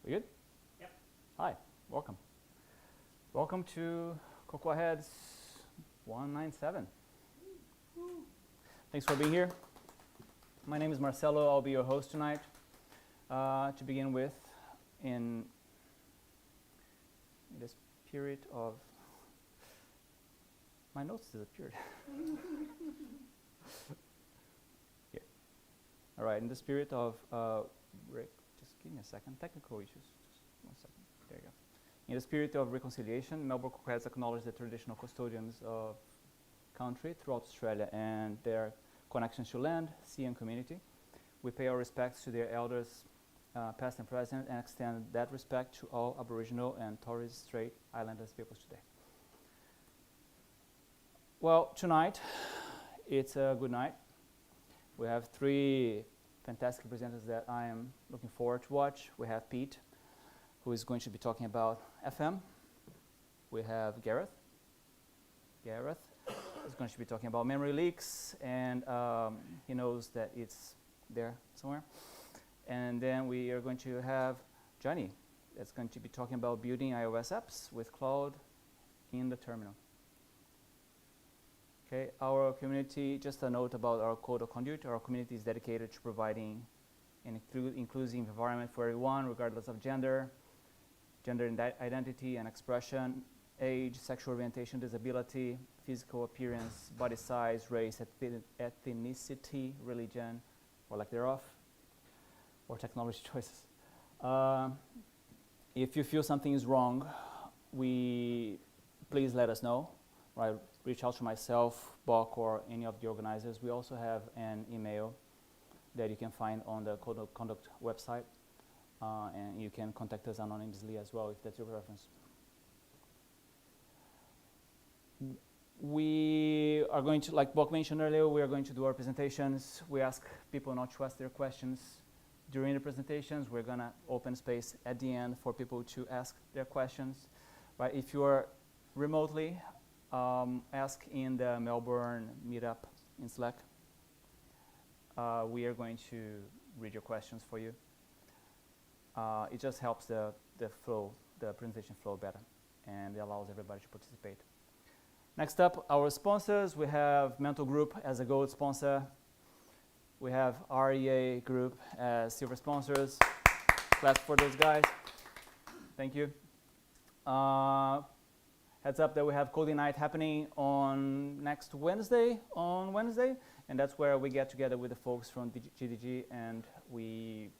We good? Yep. Hi, welcome. Welcome to CocoaHeads 197. Thanks for being here. My name is Marcelo. I'll be your host tonight. To begin with, in the spirit of... My notes disappeared. Yeah. All right, in the spirit of... just give me a second. Technical issues. Just 1 second. There you go. In the spirit of reconciliation, Melbourne CocoaHeads acknowledge the traditional custodians of country throughout Australia and their connections to land, sea and community. We pay our respects to their elders, past and present, and extend that respect to all Aboriginal and Torres Strait Islanders peoples today. Well, tonight, it's a good night. We have 3 fantastic presenters that I am looking forward to watch. We have Pete, who is going to be talking about FM. We have Gareth. Gareth is going to be talking about memory leaks, and he knows that it's there somewhere. And then we are going to have Johnny, that's going to be talking about building iOS apps with cloud in the terminal. Okay, our community, just a note about our code of conduct. Our community is dedicated to providing an inclusive environment for everyone, regardless of gender identity and expression, age, sexual orientation, disability, physical appearance, body size, race, ethnicity, religion, or lack thereof, or technology choices. If you feel something is wrong, please let us know. Right? Reach out to myself, Bok, or any of the organizers. We also have an email that you can find on the Code of Conduct website, and you can contact us anonymously as well if that's your preference. We are going to, like Bok mentioned earlier, we are going to do our presentations. We ask people not to ask their questions during the presentations. We're going to open space at the end for people to ask their questions. Right? If you are remotely, ask in the Melbourne meetup in Slack. We are going to read your questions for you. It just helps the presentation flow better, and it allows everybody to participate. Next up, our sponsors. We have Mental Group as a gold sponsor. We have REA Group as silver sponsors. Clap for those guys. Thank you. Heads up that we have Coding Night happening on next Wednesday, and that's where we get together with the folks from GDG, and we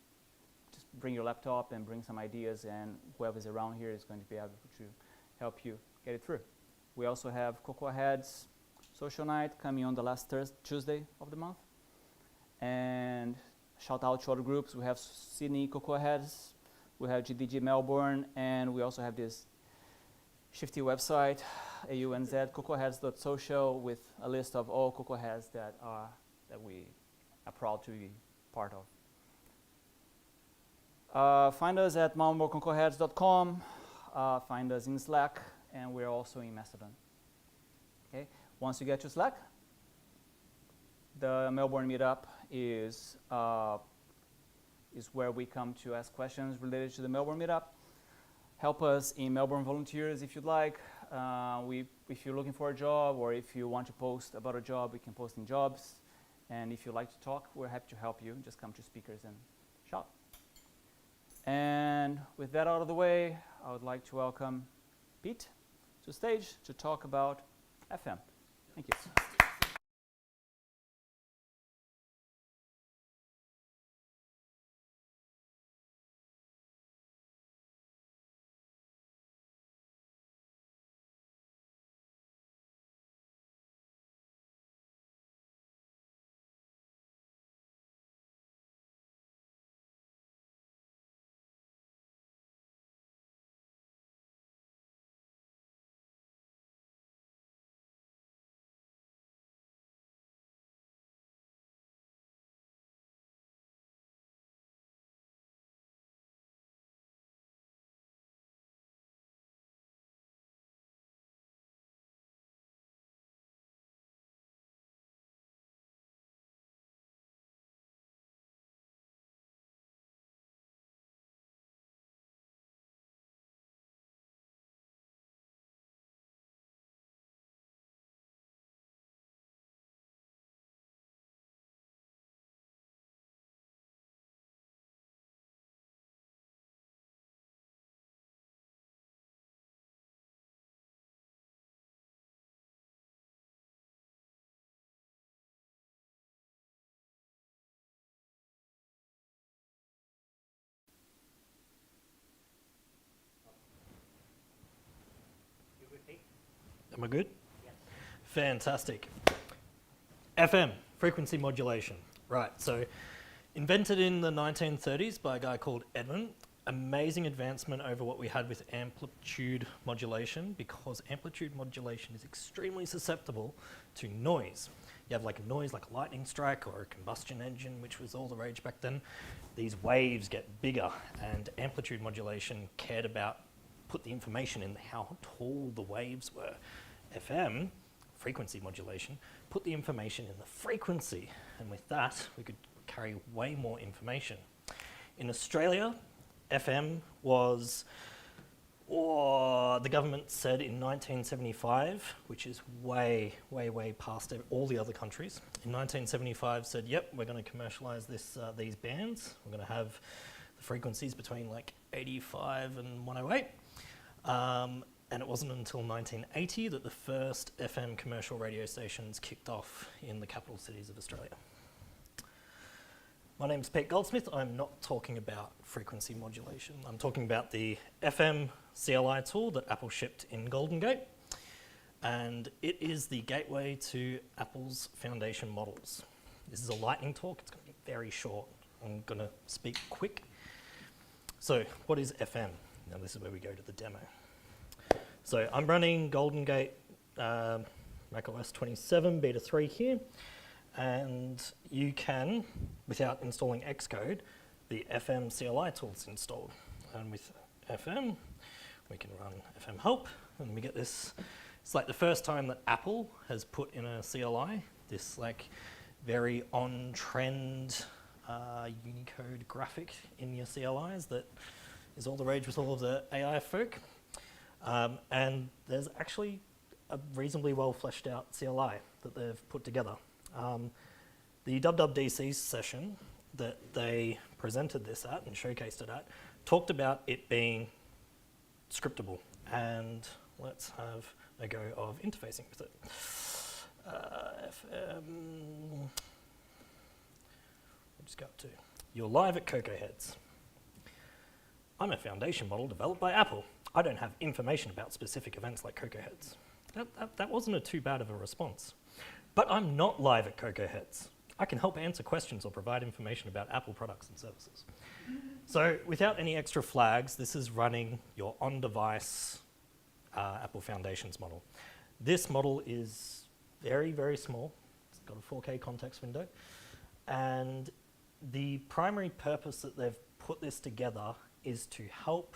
just bring your laptop and bring some ideas, and whoever's around here is going to be able to help you get it through. We also have CocoaHeads Social Night coming on the last Tuesday of the month, and shout out to other groups. We have Sydney CocoaHeads, we have GDG Melbourne, and we also have this shifty website, AUNZ, cocoaheads.social, with a list of all CocoaHeads that we are proud to be part of. Find us at melbournecocoaheads.com, find us in Slack, and we're also in Mastodon. Okay. Once you get to Slack, the Melbourne meetup is where we come to ask questions related to the Melbourne meetup. Help us in Melbourne Volunteers if you'd like. If you're looking for a job, or if you want to post about a job, we can post in jobs. And if you like to talk, we're happy to help you. Just come to speakers and shout. And with that out of the way, I would like to welcome Pete to stage to talk about FM. Thank you. Am I good? Yes. Fantastic. FM, frequency modulation. Right, so invented in the 1930s by a guy called Edmund. Amazing advancement over what we had with amplitude modulation, because amplitude modulation is extremely susceptible to noise. You have like a noise like a lightning strike or a combustion engine, which was all the rage back then. These waves get bigger, and amplitude modulation cared about, put the information in how tall the waves were. FM, frequency modulation, put the information in the frequency, and with that we could carry way more information. In Australia, FM was, the government said in 1975, which is way, way, way past all the other countries. In 1975 said, yep, we're going to commercialise these bands. We're going to have the frequencies between like 85 and 108. And it wasn't until 1980 that the first FM commercial radio stations kicked off in the capital cities of Australia. My name's Pete Goldsmith. I'm not talking about frequency modulation. I'm talking about the FM CLI tool that Apple shipped in Golden Gate. And it is the gateway to Apple's foundation models. This is a lightning talk. It's going to be very short. I'm going to speak quick. So what is FM? Now this is where we go to the demo. So I'm running Golden Gate macOS 27 Beta 3 here. And you can, without installing Xcode, the FM CLI tool's installed. And with FM, we can run FM help, and we get this. It's like the first time that Apple has put in a CLI, this like very on-trend Unicode graphic in your CLIs that is all the rage with all of the AI folk. And there's actually a reasonably well fleshed out CLI that they've put together. The WWDC session that they presented this at and showcased it at talked about it being scriptable, and let's have a go of interfacing with it. FM, we'll just go up to, you're live at CocoaHeads. I'm a foundation model developed by Apple. I don't have information about specific events like CocoaHeads. That wasn't too bad of a response. But I'm not live at CocoaHeads. I can help answer questions or provide information about Apple products and services. So without any extra flags, this is running your on-device Apple Foundations model. This model is very, very small. It's got a 4K context window. And the primary purpose that they've put this together is to help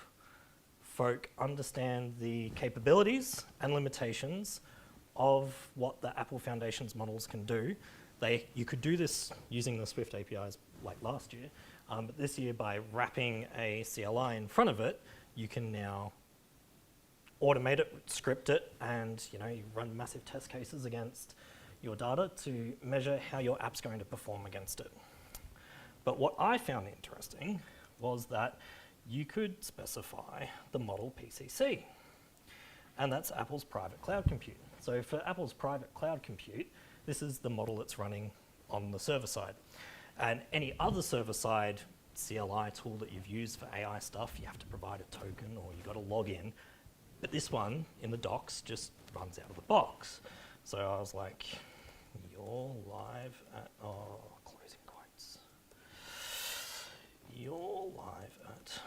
folk understand the capabilities and limitations of what the Apple Foundations models can do. You could do this using the Swift APIs like last year, but this year by wrapping a CLI in front of it, you can now automate it, script it, and you run massive test cases against your data to measure how your app's going to perform against it. But what I found interesting was that you could specify the model PCC, and that's Apple's private cloud compute. So for Apple's private cloud compute, this is the model that's running on the server side. And any other server side CLI tool that you've used for AI stuff, you have to provide a token or you've got to log in. But this one in the docs just runs out of the box. So I was like, you're live at, closing quotes. You're live at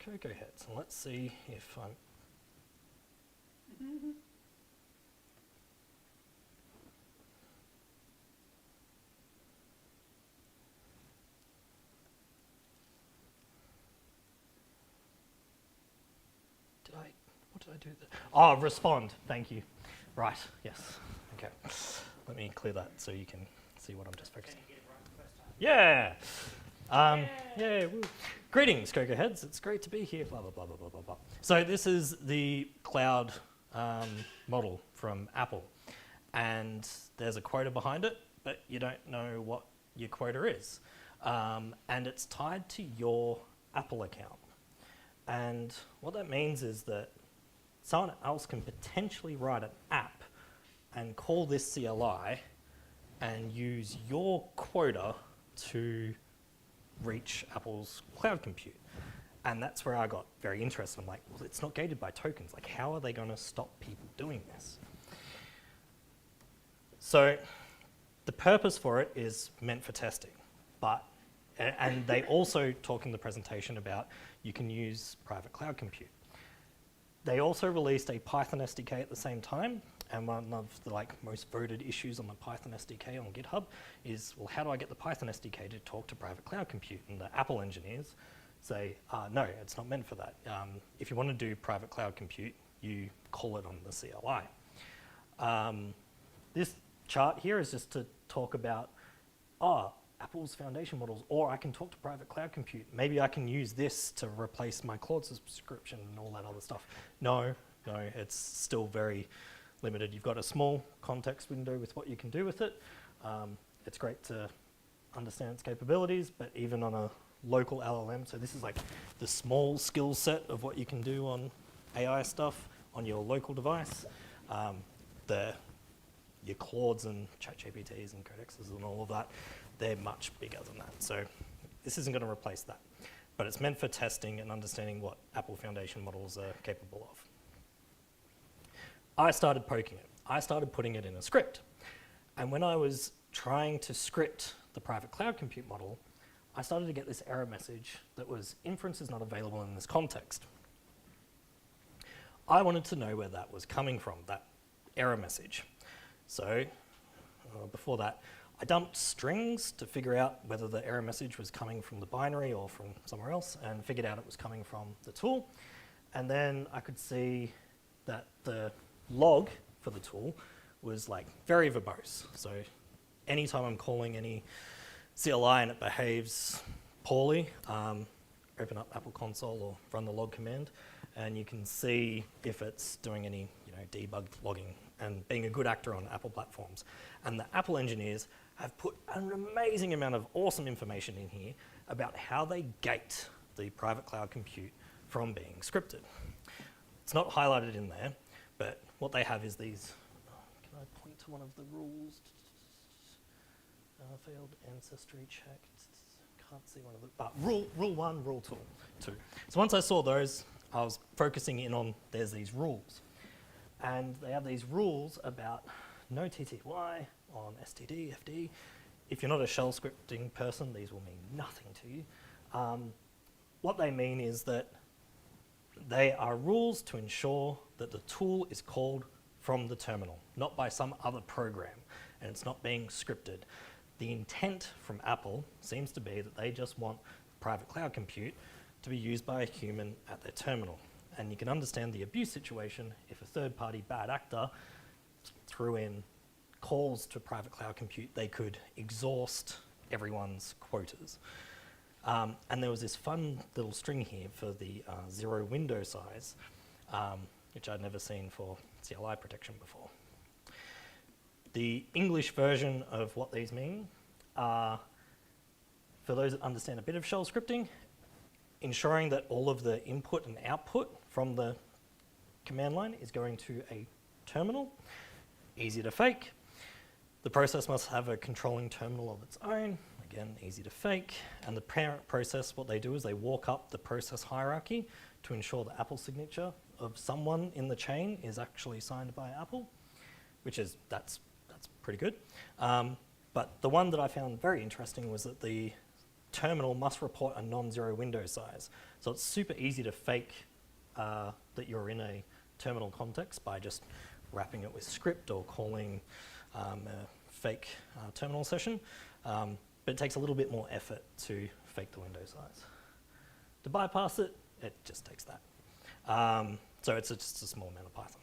CocoaHeads. And let's see if I'm... What did I do there? Oh, respond, thank you. Right, yes, okay. Let me clear that so you can see what I'm just focusing on. Yeah! Yeah, woo. Greetings, CocoaHeads. It's great to be here, blah, blah, blah, blah, blah, blah, blah. So this is the cloud model from Apple. And there's a quota behind it, but you don't know what your quota is. And it's tied to your Apple account. And what that means is that someone else can potentially write an app and call this CLI and use your quota to reach Apple's cloud compute. And that's where I got very interested. I'm like, well, it's not gated by tokens. Like, how are they going to stop people doing this? So the purpose for it is meant for testing, and they also talk in the presentation about you can use private cloud compute. They also released a Python SDK at the same time, and one of the most voted issues on the Python SDK on GitHub is, well, how do I get the Python SDK to talk to private cloud compute? And the Apple engineers say, no, it's not meant for that. If you want to do private cloud compute, you call it on the CLI. This chart here is just to talk about, Apple's foundation models, or I can talk to private cloud compute. Maybe I can use this to replace my Claude subscription and all that other stuff. No, it's still very limited. You've got a small context window with what you can do with it. It's great to understand its capabilities, but even on a local LLM, so this is like the small skill set of what you can do on AI stuff on your local device. Your Claudes and ChatGPTs and Codexes and all of that, they're much bigger than that. So this isn't going to replace that. But it's meant for testing and understanding what Apple foundation models are capable of. I started poking it. I started putting it in a script. And when I was trying to script the private cloud compute model, I started to get this error message that was inference is not available in this context. I wanted to know where that was coming from, that error message. So before that, I dumped strings to figure out whether the error message was coming from the binary or from somewhere else, and figured out it was coming from the tool. And then I could see that the log for the tool was very verbose. So anytime I'm calling any CLI and it behaves poorly, open up Apple Console or run the log command, and you can see if it's doing any debug logging and being a good actor on Apple platforms. And the Apple engineers have put an amazing amount of awesome information in here about how they gate the private cloud compute from being scripted. It's not highlighted in there, but what they have is these. Can I point to one of the rules? Failed ancestry check. Can't see one of the. But rule 1, rule 2. So once I saw those, I was focusing in on there's these rules. And they have these rules about no TTY on STD, FD. If you're not a shell scripting person, these will mean nothing to you. What they mean is that they are rules to ensure that the tool is called from the terminal, not by some other program, and it's not being scripted. The intent from Apple seems to be that they just want private cloud compute to be used by a human at their terminal. And you can understand the abuse situation if a third-party bad actor threw in calls to private cloud compute, they could exhaust everyone's quotas. And there was this fun little string here for the 0 window size, which I'd never seen for CLI protection before. The English version of what these mean are, for those that understand a bit of shell scripting, ensuring that all of the input and output from the command line is going to a terminal, easy to fake. The process must have a controlling terminal of its own, again, easy to fake. And the parent process, what they do is they walk up the process hierarchy to ensure the Apple signature of someone in the chain is actually signed by Apple, which is, that's pretty good. But the one that I found very interesting was that the terminal must report a non-zero window size. So it's super easy to fake that you're in a terminal context by just wrapping it with script or calling a fake terminal session. But it takes a little bit more effort to fake the window size. To bypass it, it just takes that. So it's just a small amount of Python.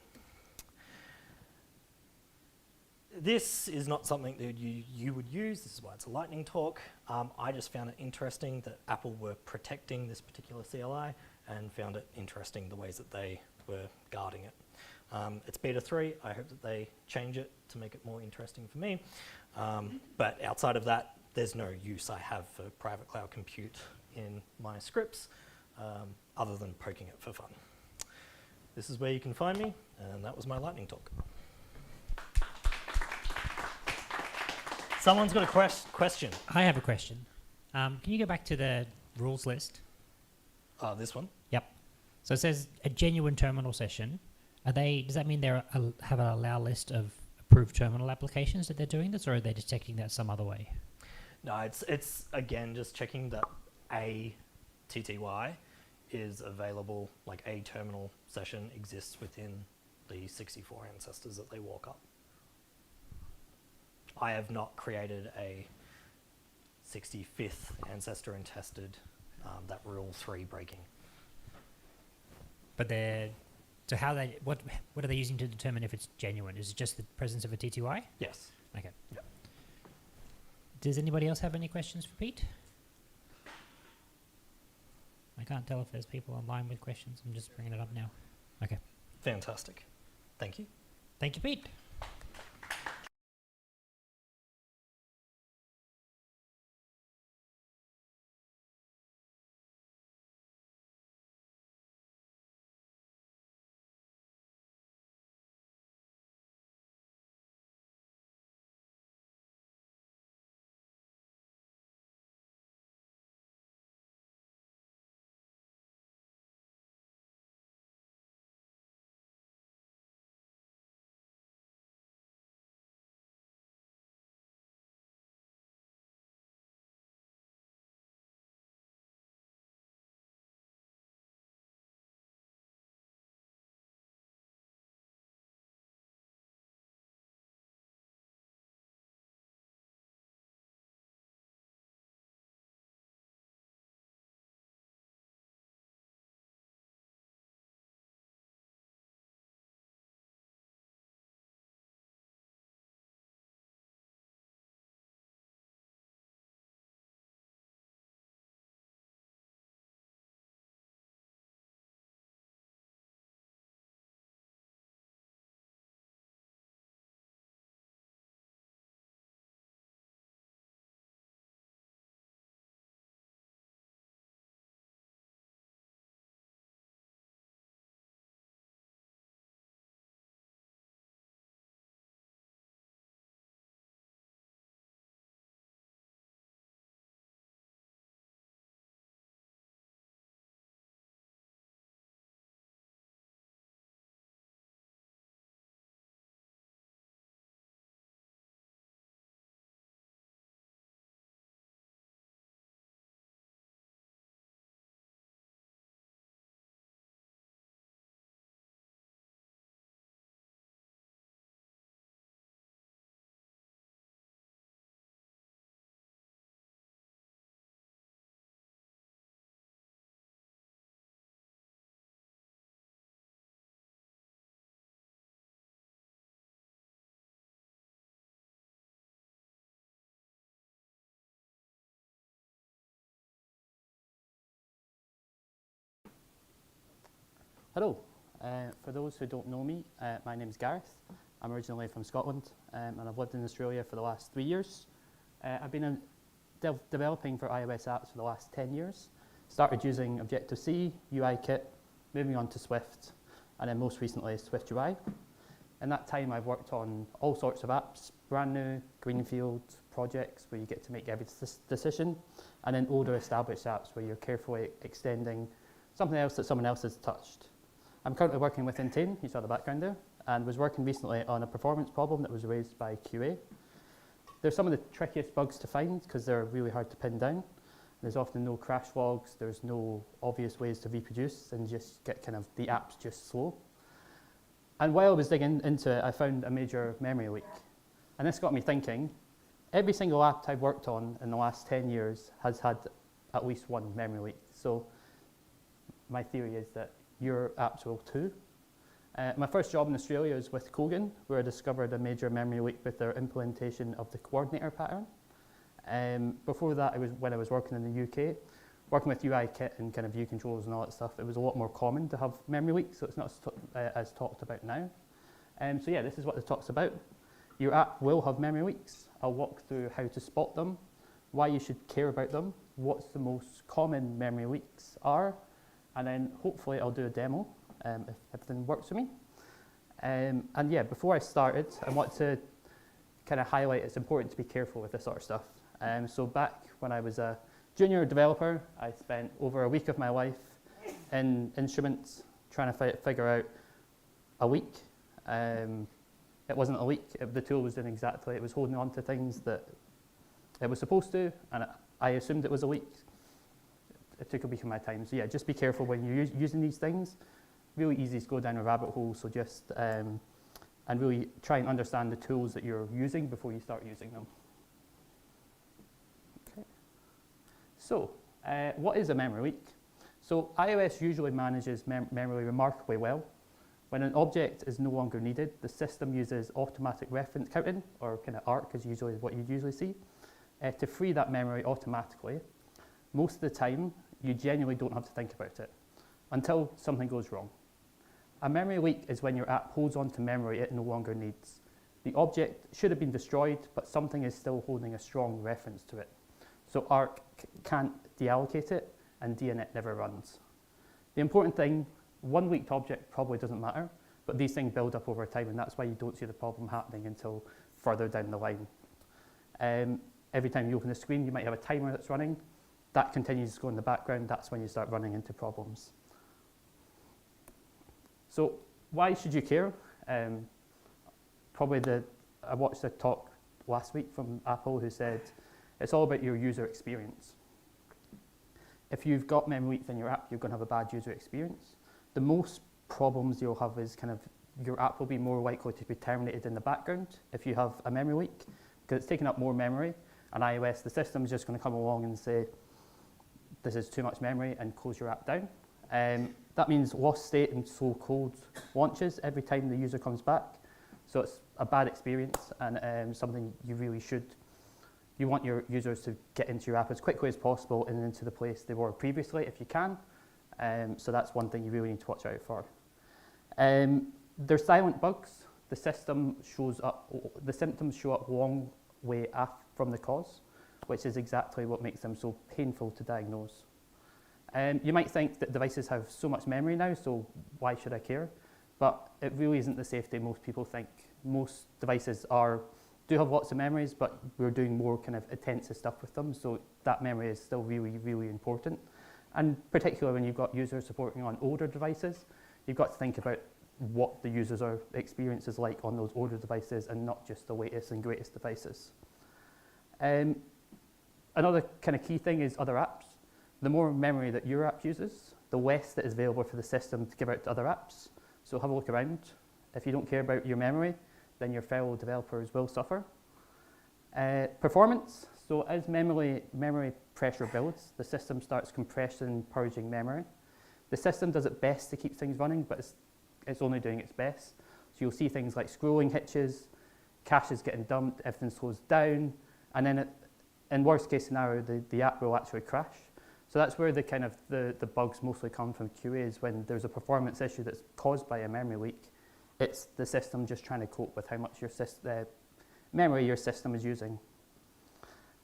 This is not something that you would use. This is why it's a lightning talk. I just found it interesting that Apple were protecting this particular CLI and found it interesting the ways that they were guarding it. It's beta 3. I hope that they change it to make it more interesting for me. But outside of that, there's no use I have for private cloud compute in my scripts other than poking it for fun. This is where you can find me, and that was my lightning talk. Someone's got a question. I have a question. Can you go back to the rules list? This one? Yep. So it says a genuine terminal session. Does that mean they have an allow list of approved terminal applications that they're doing this, or are they detecting that some other way? No, it's again just checking that a TTY is available, like a terminal session exists within the 64 ancestors that they walk up. I have not created a 65th ancestor and tested that rule 3 breaking. But so how what are they using to determine if it's genuine? Is it just the presence of a TTY? Yes. Okay. Yeah. Does anybody else have any questions for Pete? I can't tell if there's people online with questions. I'm just bringing it up now. Okay. Fantastic. Thank you. Thank you, Pete. Hello. For those who don't know me, my name's Gareth. I'm originally from Scotland, and I've lived in Australia for the last 3 years. I've been developing for iOS apps for the last 10 years. Started using Objective-C, UIKit, moving on to Swift, and then most recently Swift UI. In that time, I've worked on all sorts of apps, brand new, greenfield projects where you get to make every decision, and then older established apps where you're carefully extending something else that someone else has touched. I'm currently working with Intane, you saw the background there, and was working recently on a performance problem that was raised by QA. They're some of the trickiest bugs to find because they're really hard to pin down. There's often no crash logs, there's no obvious ways to reproduce, and just get kind of the app's just slow. And while I was digging into it, I found a major memory leak. And this got me thinking, every single app I've worked on in the last 10 years has had at least one memory leak. So my theory is that your apps will too. My first job in Australia was with Kogan, where I discovered a major memory leak with their implementation of the coordinator pattern. Before that, when I was working in the UK, working with UIKit and kind of view controls and all that stuff, it was a lot more common to have memory leaks, so it's not as talked about now. So yeah, this is what the talk's about. Your app will have memory leaks. I'll walk through how to spot them, why you should care about them, what's the most common memory leaks are, and then hopefully I'll do a demo if everything works for me. And yeah, before I started, I want to kind of highlight it's important to be careful with this sort of stuff. So back when I was a junior developer, I spent over a week of my life in instruments trying to figure out a leak. it wasn't a leak. The tool was doing exactly, it was holding on to things that it was supposed to, and I assumed it was a leak. It took a week of my time. So yeah, just be careful when you're using these things. Really easy to go down a rabbit hole, so just, and really try and understand the tools that you're using before you start using them. Okay. So, what is a memory leak? So iOS usually manages memory remarkably well. When an object is no longer needed, the system uses automatic reference counting, or kind of ARC is usually what you usually see, to free that memory automatically. Most of the time, you genuinely don't have to think about it until something goes wrong. A memory leak is when your app holds on to memory it no longer needs. The object should have been destroyed, but something is still holding a strong reference to it. So ARC can't deallocate it, and DNet never runs. The important thing, one leaked object probably doesn't matter, but these things build up over time, and that's why you don't see the problem happening until further down the line. Every time you open the screen, you might have a timer that's running. That continues to go in the background. That's when you start running into problems. So why should you care? I watched a talk last week from Apple who said, it's all about your user experience. If you've got memory leaks in your app, you're going to have a bad user experience. The most problems you'll have is kind of your app will be more likely to be terminated in the background if you have a memory leak, because it's taking up more memory. And iOS, the system is just going to come along and say, this is too much memory, and close your app down. That means lost state and slow code launches every time the user comes back. So it's a bad experience, and something you really should. You want your users to get into your app as quickly as possible and into the place they were previously if you can. So that's one thing you really need to watch out for. There's silent bugs. The symptoms show up long way from the cause, which is exactly what makes them so painful to diagnose. You might think that devices have so much memory now, so why should I care? But it really isn't the safety most people think. Most devices do have lots of memories, but we're doing more kind of intensive stuff with them, so that memory is still really, really important. And particularly when you've got users supporting on older devices, you've got to think about what the users' experience is like on those older devices and not just the latest and greatest devices. Another kind of key thing is other apps. The more memory that your app uses, the less that is available for the system to give out to other apps. So have a look around. If you don't care about your memory, then your fellow developers will suffer. Performance. So as memory pressure builds, the system starts compressing, purging memory. The system does its best to keep things running, but it's only doing its best. So you'll see things like scrolling hitches, cache is getting dumped, everything slows down, and then in worst case scenario, the app will actually crash. So that's where the bugs mostly come from QA, is when there's a performance issue that's caused by a memory leak. It's the system just trying to cope with how much memory your system is using.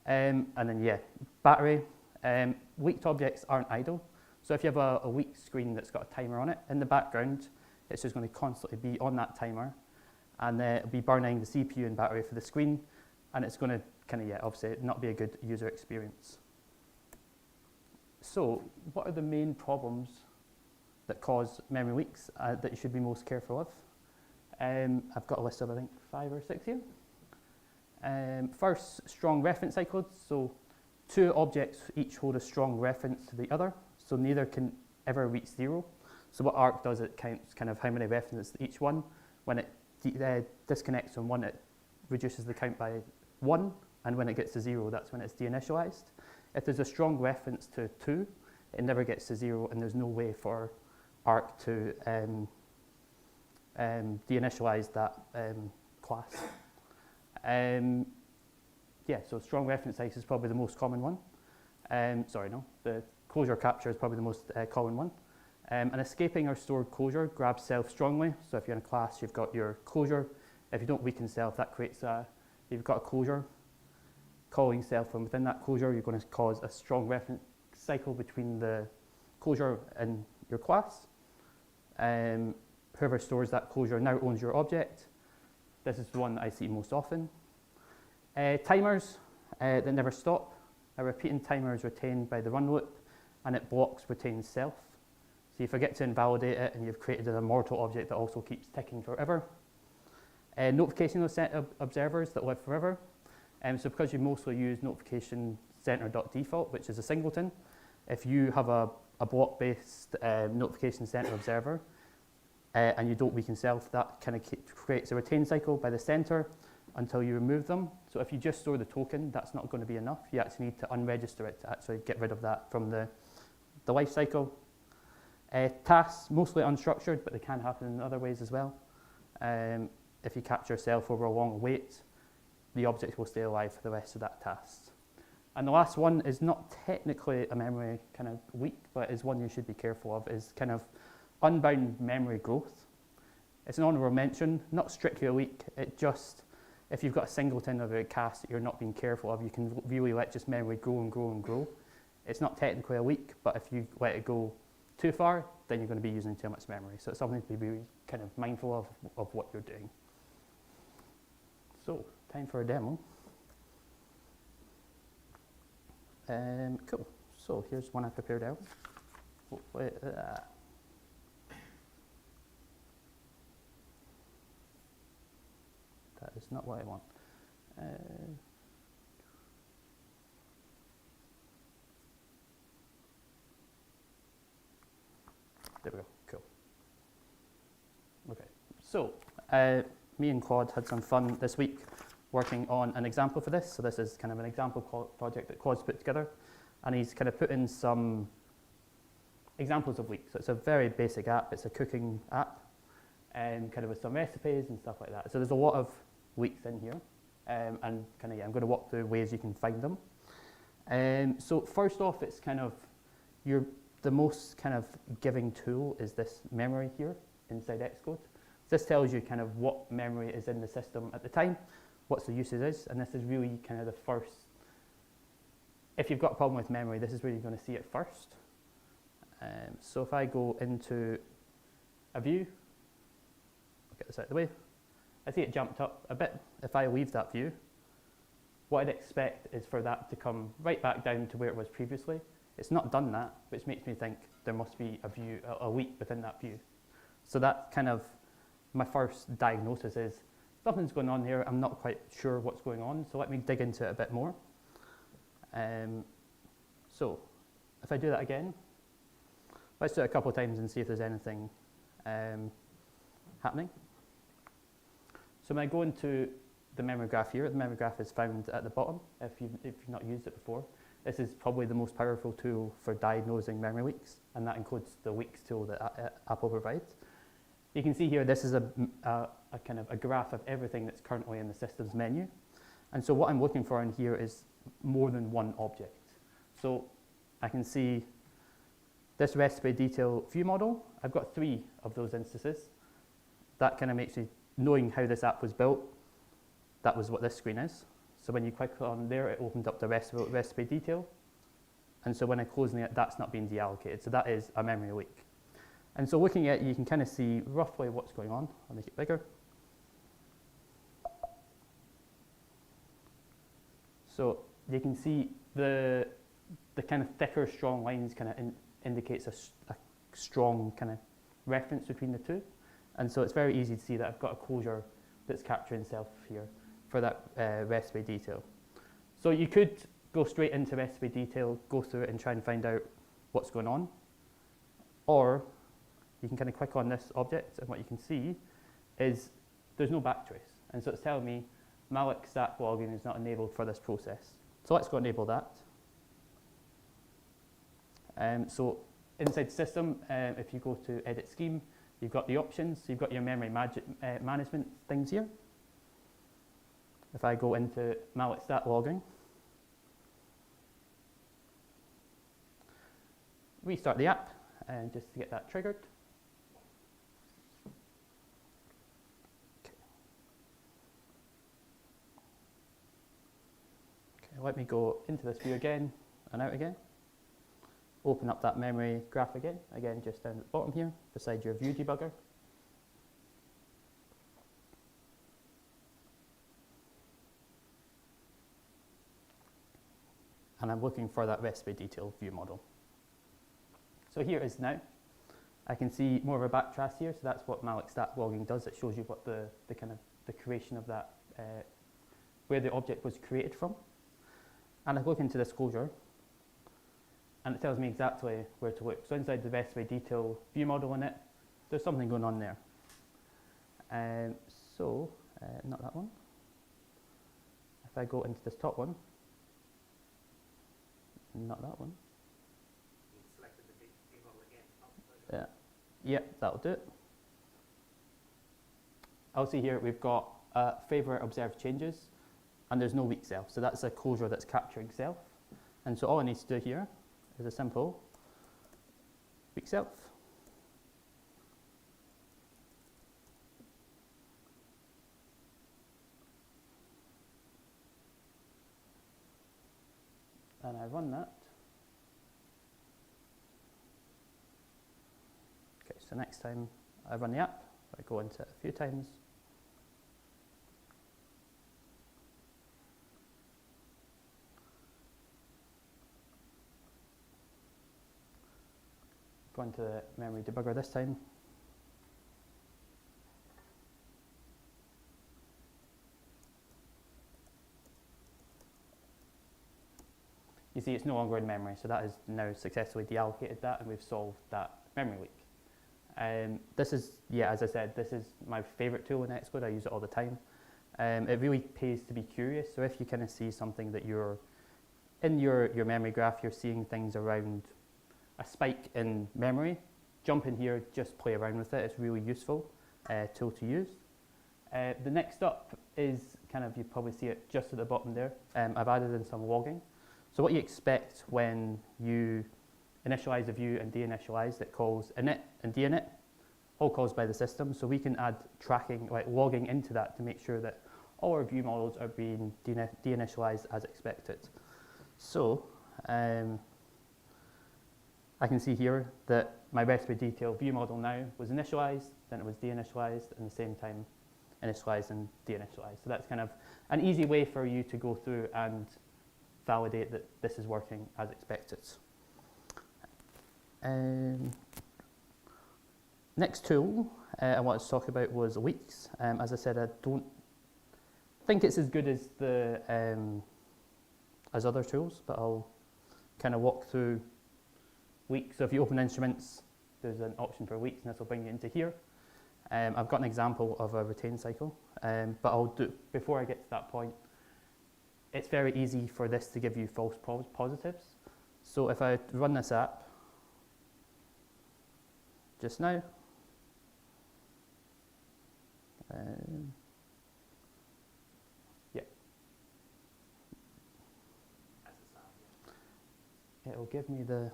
And then yeah, battery. Leaked objects aren't idle. So if you have a leaked screen that's got a timer on it, in the background, it's just going to constantly be on that timer, and it'll be burning the CPU and battery for the screen, and it's going to obviously not be a good user experience. So what are the main problems that cause memory leaks that you should be most careful of? I've got a list of, I think, 5 or 6 here. First, strong reference cycles. So 2 objects each hold a strong reference to the other, so neither can ever reach 0. So what ARC does, it counts kind of how many references to each one. When it disconnects from one, it reduces the count by 1, and when it gets to 0, that's when it's deinitialized. If there's a strong reference to 2, it never gets to 0, and there's no way for ARC to deinitialize that class. So strong reference size is probably the most common one. The closure capture is probably the most common one. An escaping or stored closure grabs self strongly. So if you're in a class, you've got your closure. If you don't weaken self, that creates you've got a closure calling self, and within that closure, you're going to cause a strong reference cycle between the closure and your class. Whoever stores that closure now owns your object. This is the one that I see most often. Timers that never stop. A repeating timer is retained by the run loop, and it blocks retained self. So you forget to invalidate it, and you've created an immortal object that also keeps ticking forever. Notification center observers that live forever. So because you mostly use notification center.default, which is a singleton, if you have a block-based notification center observer and you don't weaken self, that kind of creates a retain cycle by the center until you remove them. So if you just store the token, that's not going to be enough. You actually need to unregister it to actually get rid of that from the life cycle. Tasks, mostly unstructured, but they can happen in other ways as well. If you capture self over a long wait, the object will stay alive for the rest of that task. And the last one is not technically a memory kind of leak, but is one you should be careful of, is kind of unbound memory growth. It's an honorable mention, not strictly a leak. It just, if you've got a singleton of a cast that you're not being careful of, you can really let just memory grow and grow and grow. It's not technically a leak, but if you let it go too far, then you're going to be using too much memory. So it's something to be kind of mindful of what you're doing. So, time for a demo. Cool. So here's one I prepared out. Hopefully, that is not what I want. There we go. Cool. Okay. So me and Claude had some fun this week working on an example for this. So this is kind of an example project that Claude's put together, and he's kind of put in some examples of leaks. So it's a very basic app. It's a cooking app, and kind of with some recipes and stuff like that. So there's a lot of leaks in here, and kind of I'm going to walk through ways you can find them. So first off, it's kind of the most kind of giving tool is this memory here inside Xcode. This tells you kind of what memory is in the system at the time, what the usage is, and this is really kind of the first. If you've got a problem with memory, this is where you're going to see it first. So if I go into a view, I'll get this out of the way, I see it jumped up a bit. If I leave that view, what I'd expect is for that to come right back down to where it was previously. It's not done that, which makes me think there must be a leak within that view. So that kind of my first diagnosis is something's going on here. I'm not quite sure what's going on, so let me dig into it a bit more. So if I do that again, let's do it a couple of times and see if there's anything happening. So when I go into the memory graph here, the memory graph is found at the bottom if you've not used it before. This is probably the most powerful tool for diagnosing memory leaks, and that includes the leaks tool that Apple provides. You can see here, this is a kind of a graph of everything that's currently in the systems menu. And so what I'm looking for in here is more than one object. So I can see this recipe detail view model. I've got 3 of those instances. That kind of makes me, knowing how this app was built, that was what this screen is. So when you click on there, it opened up the recipe detail. And so when I close it, that's not being deallocated. So that is a memory leak. And so looking at it, you can kind of see roughly what's going on. I'll make it bigger. So you can see the kind of thicker, strong lines kind of indicates a strong kind of reference between the two. And so it's very easy to see that I've got a closure that's capturing self here for that recipe detail. So you could go straight into recipe detail, go through it and try and find out what's going on. Or you can kind of click on this object, and what you can see is there's no backtrace. And so it's telling me malloc stack logging is not enabled for this process. So let's go enable that. So inside the system, if you go to edit scheme, you've got the options, you've got your memory management things here. If I go into malloc stack logging, restart the app, just to get that triggered. Let me go into this view again and out again. Open up that memory graph again just down at the bottom here, beside your view debugger. And I'm looking for that recipe detail view model. So here it is now. I can see more of a backtrace here, so that's what malloc stack logging does. It shows you what the kind of the creation of that, where the object was created from. And I look into this closure, and it tells me exactly where to look. So inside the best by detail view model in it, there's something going on there. Not that one. If I go into this top one, not that one. You selected the view model again. Yeah, that'll do it. I'll see here we've got favourite observed changes, and there's no weak self. So that's a closure that's capturing self. And so all I need to do here is a simple weak self. And I run that. Okay, so next time I run the app, I go into it a few times. Go into the memory debugger this time. You see it's no longer in memory, so that has now successfully deallocated that, and we've solved that memory leak. This is, as I said, this is my favourite tool in Xcode. I use it all the time. It really pays to be curious. So if you kind of see something that you're, in your memory graph, you're seeing things around a spike in memory, jump in here, just play around with it. It's really useful tool to use. The next up is kind of, you probably see it just at the bottom there. I've added in some logging. So what you expect when you initialize a view and deinitialize, that calls init and deinit, all calls by the system. So we can add tracking, like logging into that to make sure that all our view models are being deinitialized as expected. So I can see here that my best by detail view model now was initialized, then it was deinitialized, and the same time initialized and deinitialized. So that's kind of an easy way for you to go through and validate that this is working as expected. Next tool I wanted to talk about was weeks. As I said, I don't think it's as good as the as other tools, but I'll kind of walk through weeks. So if you open instruments, there's an option for weeks, and this will bring you into here. I've got an example of a retain cycle, but I'll do, before I get to that point, it's very easy for this to give you false positives. So if I run this app just now, it'll give me the,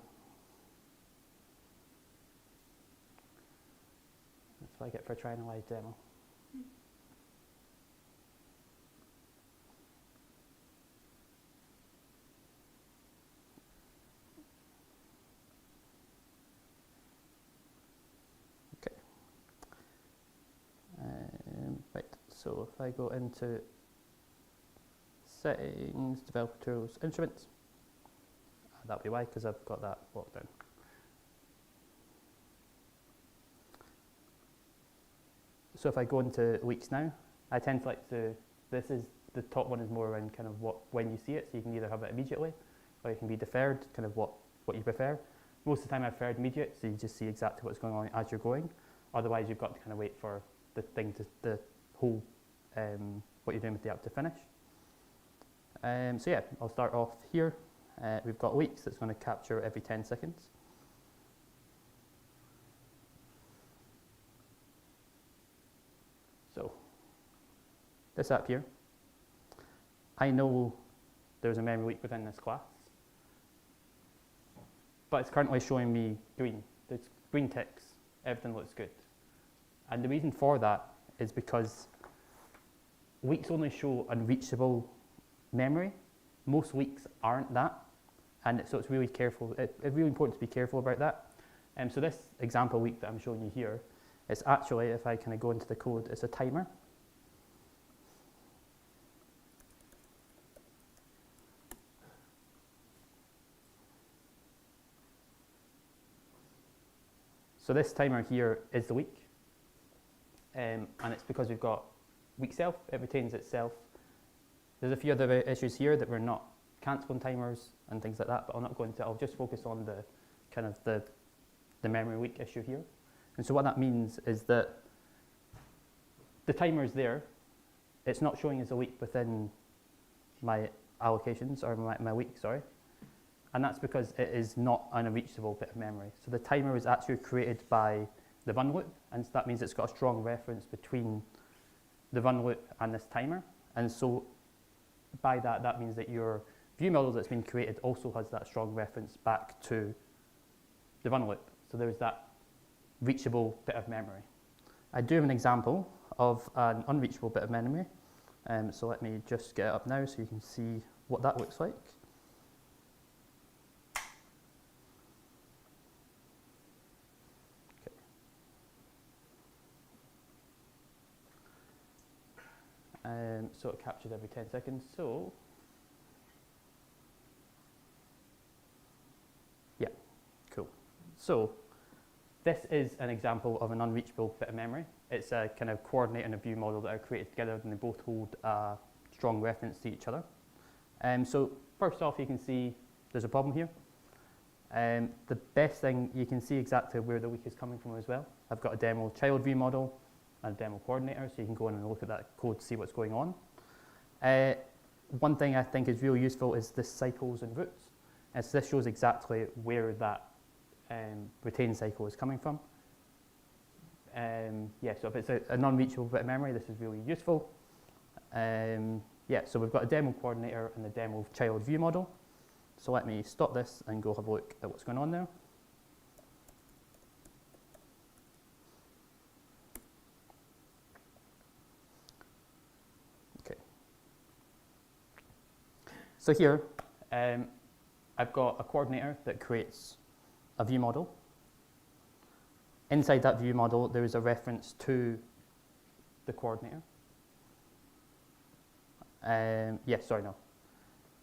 that's what I get for trying a live demo. Right, so if I go into settings, developer tools, instruments, that'll be why, because I've got that locked down. So if I go into weeks now, I tend to like to, this is, the top one is more around kind of when you see it, so you can either have it immediately, or it can be deferred, kind of what you prefer. Most of the time I've preferred immediate, so you just see exactly what's going on as you're going. Otherwise you've got to kind of wait for the thing to, the whole, what you're doing with the app to finish. So yeah, I'll start off here. We've got weeks that's going to capture every 10 seconds. So this app here, I know there's a memory leak within this class, but it's currently showing me green. There's green ticks, everything looks good. And the reason for that is because weeks only show unreachable memory. Most weeks aren't that, and so it's really careful. It's really important to be careful about that. So this example week that I'm showing you here, it's actually, if I kind of go into the code, it's a timer. So this timer here is the week, and it's because we've got weak self, it retains itself. There's a few other issues here that we're not cancelling timers and things like that, but I'll not go into. I'll just focus on the kind of the memory weak issue here. And so what that means is that the timer is there. It's not showing as a week within my allocations, or my week, sorry. And that's because it is not an unreachable bit of memory. So the timer is actually created by the run loop, and so that means it's got a strong reference between the run loop and this timer. And so by that, that means that your view model that's been created also has that strong reference back to the run loop. So there's that reachable bit of memory. I do have an example of an unreachable bit of memory. So let me just get it up now so you can see what that looks like. So it captures every 10 seconds. So, yeah, cool. So this is an example of an unreachable bit of memory. It's a kind of coordinate and a view model that are created together, and they both hold a strong reference to each other. So first off, you can see there's a problem here. The best thing, you can see exactly where the weak is coming from as well. I've got a demo child view model and a demo coordinator, so you can go in and look at that code to see what's going on. One thing I think is really useful is the cycles and roots. And so this shows exactly where that retained cycle is coming from. Yeah, so if it's a non-reachable bit of memory, this is really useful. Yeah, so we've got a demo coordinator and a demo child view model. So let me stop this and go have a look at what's going on there. Okay. So here, I've got a coordinator that creates a view model. Inside that view model, there is a reference to the coordinator.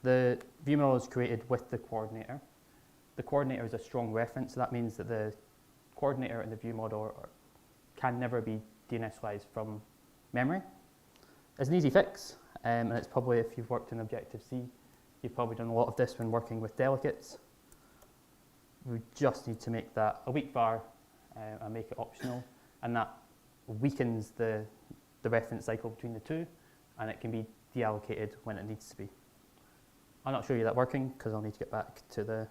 The view model is created with the coordinator. The coordinator is a strong reference, so that means that the coordinator and the view model can never be deinitialized from memory. It's an easy fix, and it's probably, if you've worked in Objective-C, you've probably done a lot of this when working with delegates. We just need to make that a weak var and make it optional, and that weakens the reference cycle between the two, and it can be deallocated when it needs to be. I'll not show you that working because I'll need to get back to the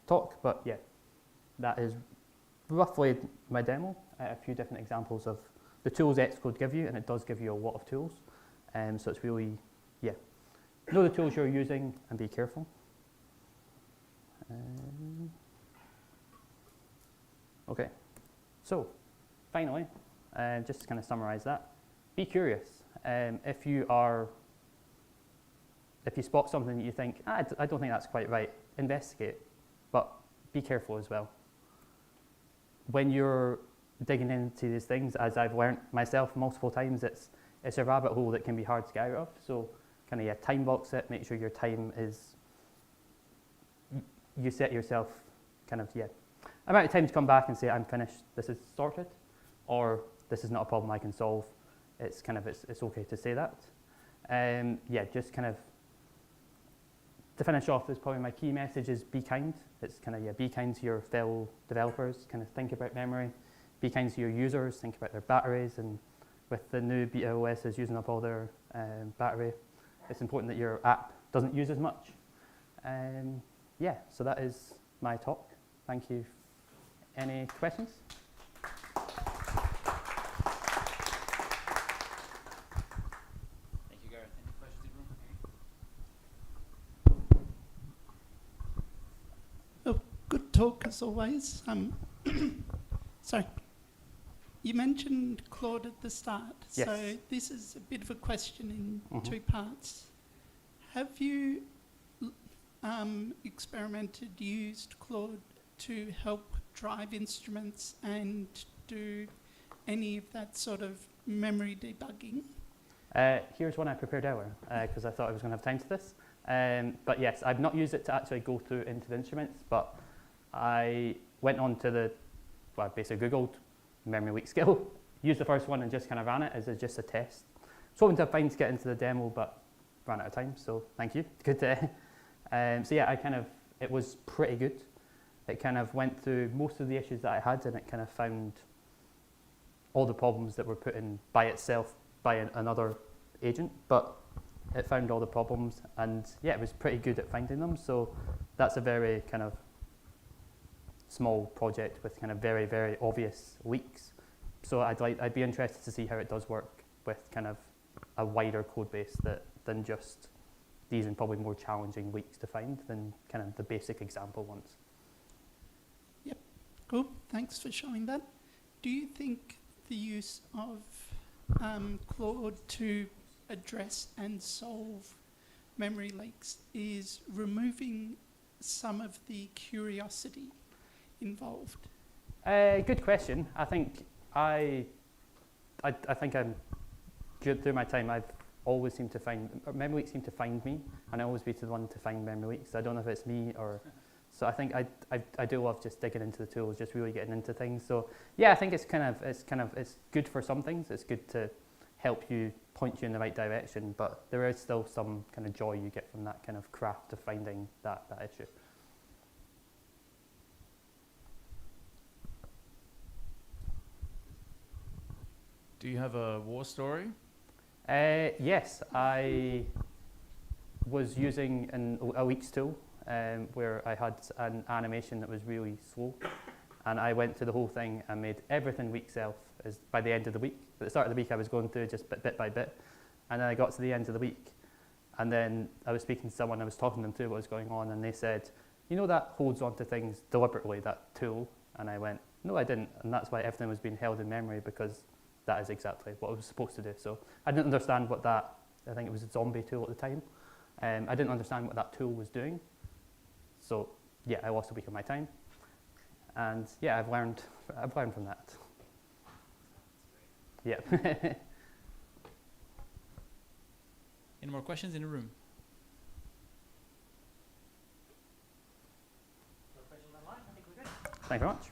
talk, but yeah, that is roughly my demo. A few different examples of the tools Xcode give you, and it does give you a lot of tools. So it's really, yeah, know the tools you're using and be careful. Okay, so finally, just to kind of summarize that, be curious. If you spot something that you think, I don't think that's quite right, investigate, but be careful as well. When you're digging into these things, as I've learned myself multiple times, it's a rabbit hole that can be hard to get out of. So kind of, yeah, time box it, make sure your time is, you set yourself kind of, yeah, amount of time to come back and say, I'm finished, this is sorted, or this is not a problem I can solve. It's kind of, it's okay to say that. Yeah, just kind of, to finish off, there's probably my key message is be kind. It's kind of, yeah, be kind to your fellow developers, kind of think about memory, be kind to your users, think about their batteries, and with the new beta OSs using up all their battery, it's important that your app doesn't use as much. Yeah, so that is my talk. Thank you. Any questions? Thank you, Gareth. Any questions in the room? Good talk as always. Sorry. You mentioned Claude at the start. Yes. So this is a bit of a question in two parts. Have you used Claude to help drive instruments and do any of that sort of memory debugging? Here's one I prepared earlier, because I thought I was going to have time to this. But yes, I've not used it to actually go through into the instruments, but I went on to I basically Googled memory weak skill, used the first one and just kind of ran it as just a test. was hoping to find to get into the demo, but ran out of time, so thank you. Good. So yeah, it was pretty good. It kind of went through most of the issues that I had, and it kind of found all the problems that were put in by itself by another agent, but it found all the problems, and yeah, it was pretty good at finding them. So that's a very kind of small project with kind of very, very obvious leaks. So I'd be interested to see how it does work with kind of a wider code base than just these, and probably more challenging leaks to find than kind of the basic example ones. Cool, thanks for showing that. Do you think the use of Claude to address and solve memory leaks is removing some of the curiosity involved? Good question. I think I think I'm good through my time. I've always seemed to find memory leaks seem to find me, and I always be the one to find memory leaks. I don't know if it's me or. So I think I do love just digging into the tools, just really getting into things. So yeah, I think it's good for some things. It's good to help you, point you in the right direction, but there is still some kind of joy you get from that kind of craft of finding that issue. Do you have a war story? Yes, I was using a leaks tool where I had an animation that was really slow, and I went through the whole thing and made everything leak self by the end of the week. At the start of the week I was going through just bit by bit, and then I got to the end of the week, and then I was speaking to someone, I was talking them through what was going on, and they said, you know that holds onto things deliberately, that tool? And I went, no I didn't, and that's why everything was being held in memory, because that is exactly what it was supposed to do. So I didn't understand what that, I think it was a zombie tool at the time, I didn't understand what that tool was doing. So yeah, I lost a week of my time, and yeah, I've learned from that. Yeah. Any more questions in the room? No questions online? I think we're good. Thank you very much.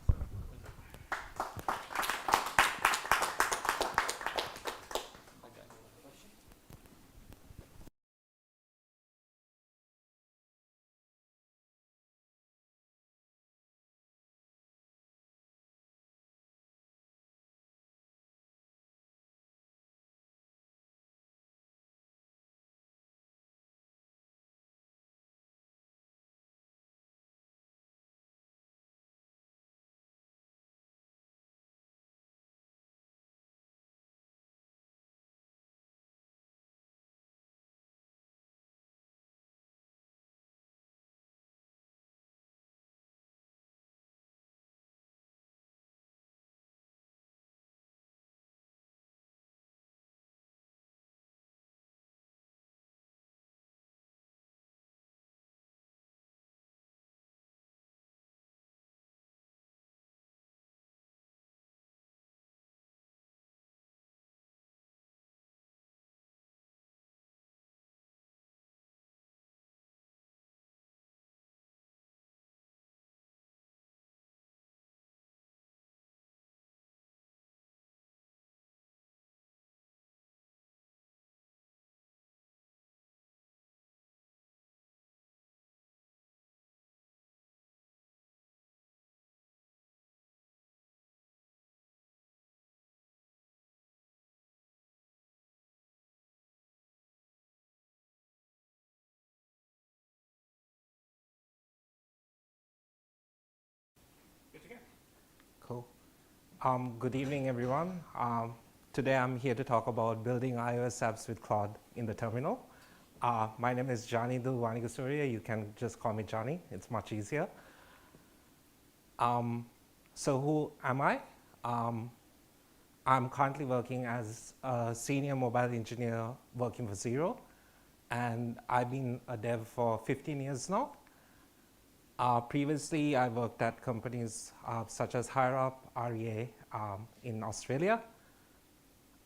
Cool. Good evening, everyone. Today I'm here to talk about building iOS apps with Claude in the terminal. My name is Johnny Dulwanigusuria. You can just call me Johnny. It's much easier. So who am I? I'm currently working as a senior mobile engineer working for Xero, and I've been a dev for 15 years now. Previously, I worked at companies such as HireUp, REA in Australia.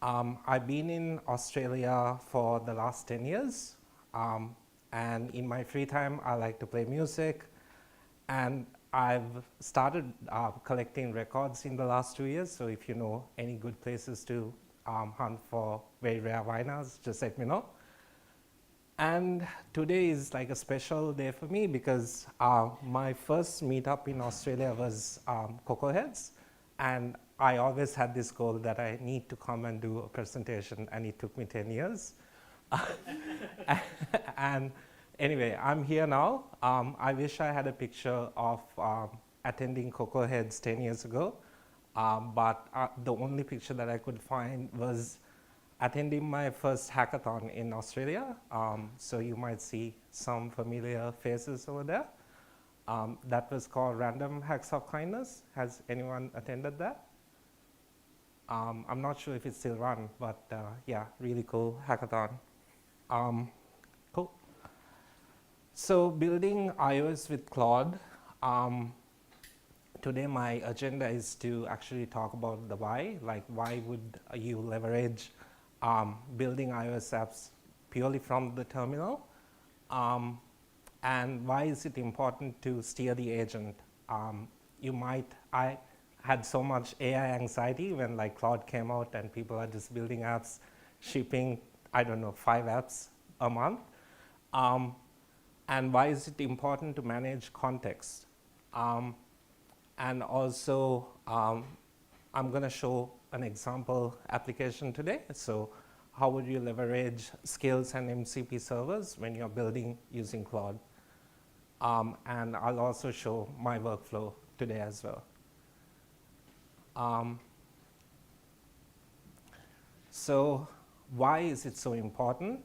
I've been in Australia for the last 10 years, and in my free time, I like to play music, and I've started collecting records in the last 2 years, so if you know any good places to hunt for very rare vinyls, just let me know. And today is like a special day for me because my first meetup in Australia was CocoaHeads, and I always had this goal that I need to come and do a presentation, and it took me 10 years. And anyway, I'm here now. I wish I had a picture of attending CocoaHeads 10 years ago, but the only picture that I could find was attending my first hackathon in Australia. So you might see some familiar faces over there. That was called Random Hacks of Kindness. Has anyone attended that? I'm not sure if it's still run, but yeah, really cool hackathon. Cool. So building iOS with Claude. Today my agenda is to actually talk about the why, like why would you leverage building iOS apps purely from the terminal, and why is it important to steer the agent? I had so much AI anxiety when like Claude came out and people are just building apps, shipping, I don't know, 5 apps a month. And why is it important to manage context? And also, I'm going to show an example application today. So how would you leverage skills and MCP servers when you're building using Claude? And I'll also show my workflow today as well. So why is it so important?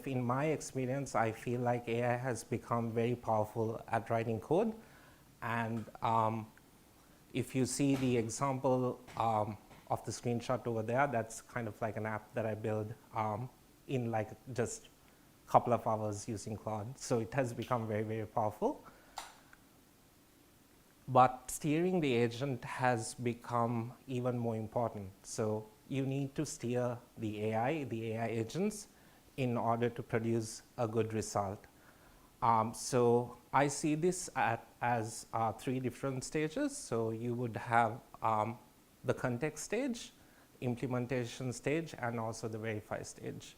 In my experience, I feel like AI has become very powerful at writing code. And if you see the example of the screenshot over there, that's kind of like an app that I built in like just a couple of hours using Claude. So it has become very, very powerful. But steering the agent has become even more important. So you need to steer the AI agents, in order to produce a good result. So I see this as 3 different stages. So you would have the context stage, implementation stage, and also the verify stage.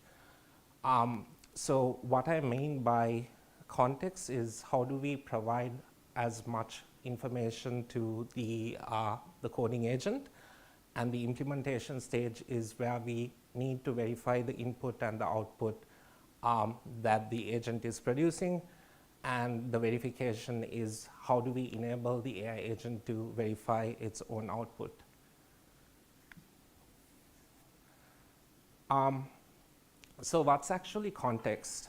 So what I mean by context is how do we provide as much information to the coding agent, and the implementation stage is where we need to verify the input and the output that the agent is producing, and the verification is how do we enable the AI agent to verify its own output. So what's actually context?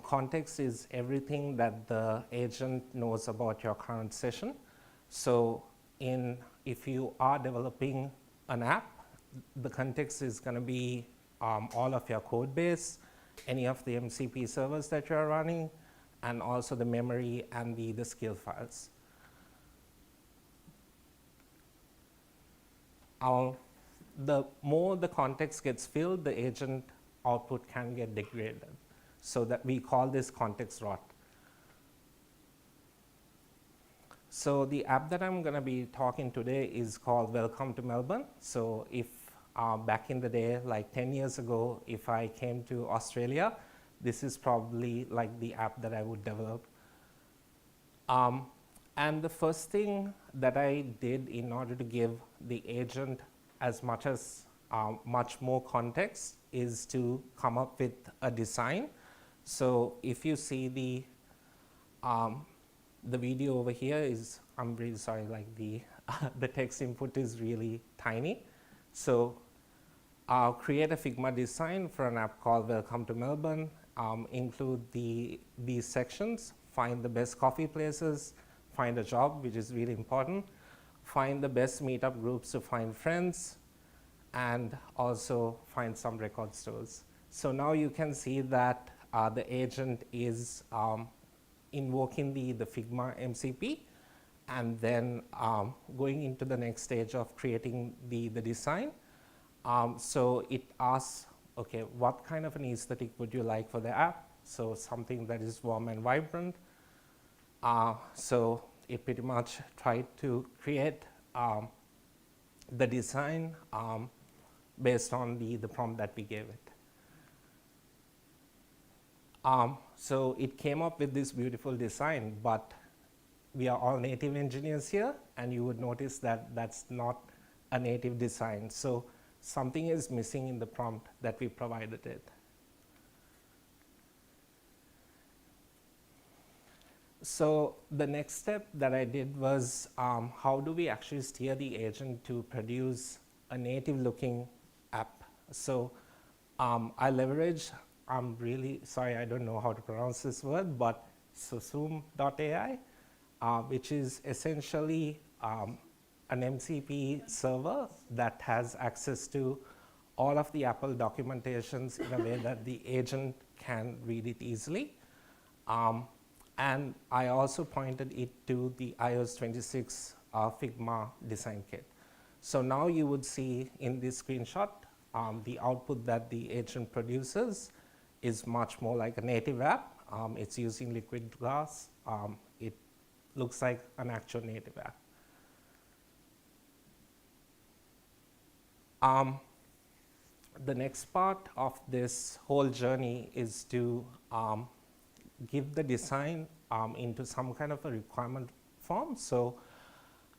Context is everything that the agent knows about your current session. So if you are developing an app, the context is going to be all of your code base, any of the MCP servers that you are running, and also the memory and the skill files. The more the context gets filled, the agent output can get degraded. So that we call this context rot. So the app that I'm going to be talking today is called Welcome to Melbourne. So if back in the day, like 10 years ago, if I came to Australia, this is probably like the app that I would develop. And the first thing that I did in order to give the agent as much more context is to come up with a design. So if you see the video over here is, I'm really sorry, like the text input is really tiny. So I'll create a Figma design for an app called Welcome to Melbourne, include these sections, find the best coffee places, find a job, which is really important, find the best meetup groups to find friends, and also find some record stores. So now you can see that the agent is invoking the Figma MCP, and then going into the next stage of creating the design. So it asks, okay, what kind of an aesthetic would you like for the app? So something that is warm and vibrant. So it pretty much tried to create the design based on the prompt that we gave it. So it came up with this beautiful design, but we are all native engineers here, and you would notice that that's not a native design. So something is missing in the prompt that we provided it. So the next step that I did was how do we actually steer the agent to produce a native looking app? So I leveraged, I'm really sorry, I don't know how to pronounce this word, but Susum.ai, which is essentially an MCP server that has access to all of the Apple documentations in a way that the agent can read it easily. And I also pointed it to the iOS 26 Figma design kit. So now you would see in this screenshot, the output that the agent produces is much more like a native app. It's using liquid glass. It looks like an actual native app. The next part of this whole journey is to give the design into some kind of a requirement form. So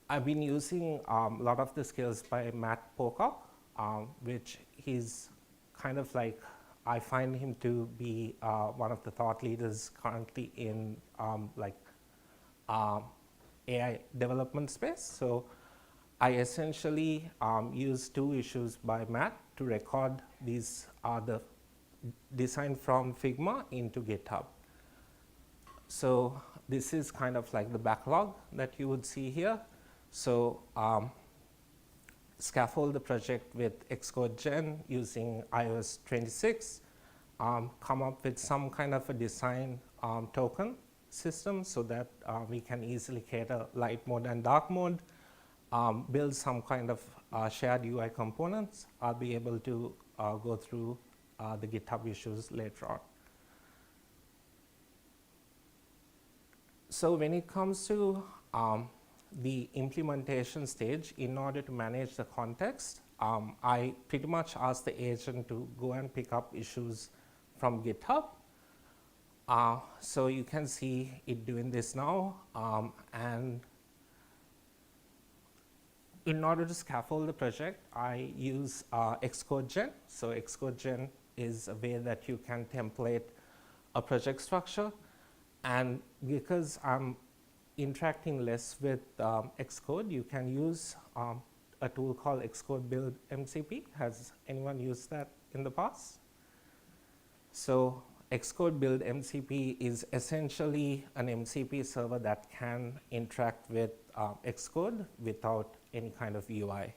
I've been using a lot of the skills by Matt Pocock, which he's kind of like, I find him to be one of the thought leaders currently in AI development space. So I essentially use two issues by Matt to record these the design from Figma into GitHub. So this is kind of like the backlog that you would see here. So scaffold the project with Xcode Gen using iOS 26, come up with some kind of a design token system so that we can easily cater light mode and dark mode, build some kind of shared UI components. I'll be able to go through the GitHub issues later on. So when it comes to the implementation stage, in order to manage the context, I pretty much ask the agent to go and pick up issues from GitHub. So you can see it doing this now. And in order to scaffold the project, I use Xcode Gen. So Xcode Gen is a way that you can template a project structure. And because I'm interacting less with Xcode, you can use a tool called Xcode Build MCP. Has anyone used that in the past? So Xcode Build MCP is essentially an MCP server that can interact with Xcode without any kind of UI.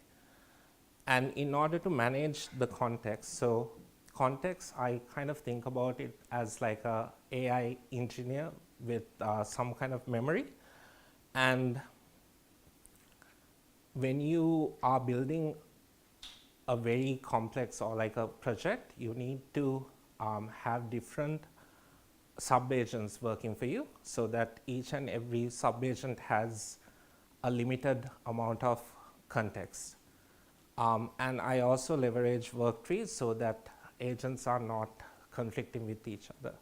And in order to manage the context, so context, I kind of think about it as like a AI engineer with some kind of memory. And when you are building a very complex or like a project, you need to have different sub-agents working for you so that each and every sub-agent has a limited amount of context. And I also leverage work trees so that agents are not conflicting with each other.